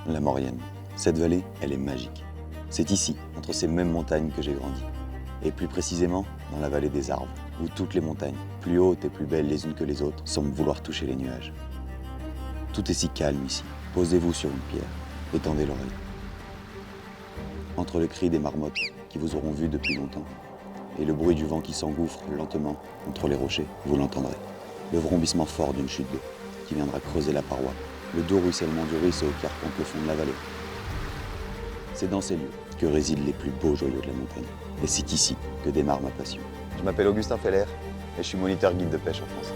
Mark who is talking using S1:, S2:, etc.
S1: La Maurienne. Cette vallée, elle est magique. C'est ici, entre ces mêmes montagnes que j'ai grandi. Et plus précisément, dans la vallée des arbres, où toutes les montagnes, plus hautes et plus belles les unes que les autres, semblent vouloir toucher les nuages. Tout est si calme ici. Posez-vous sur une pierre et tendez l'oreille. Entre le cri des marmottes qui vous auront vu depuis longtemps et le bruit du vent qui s'engouffre lentement entre les rochers, vous l'entendrez. Le vrombissement fort d'une chute d'eau qui viendra creuser la paroi, le doux ruissellement du ruisseau qui arpente le fond de la vallée. C'est dans ces lieux que résident les plus beaux joyaux de la montagne. Et c'est ici que démarre ma passion. Je m'appelle Augustin Feller et je suis moniteur guide de pêche en France.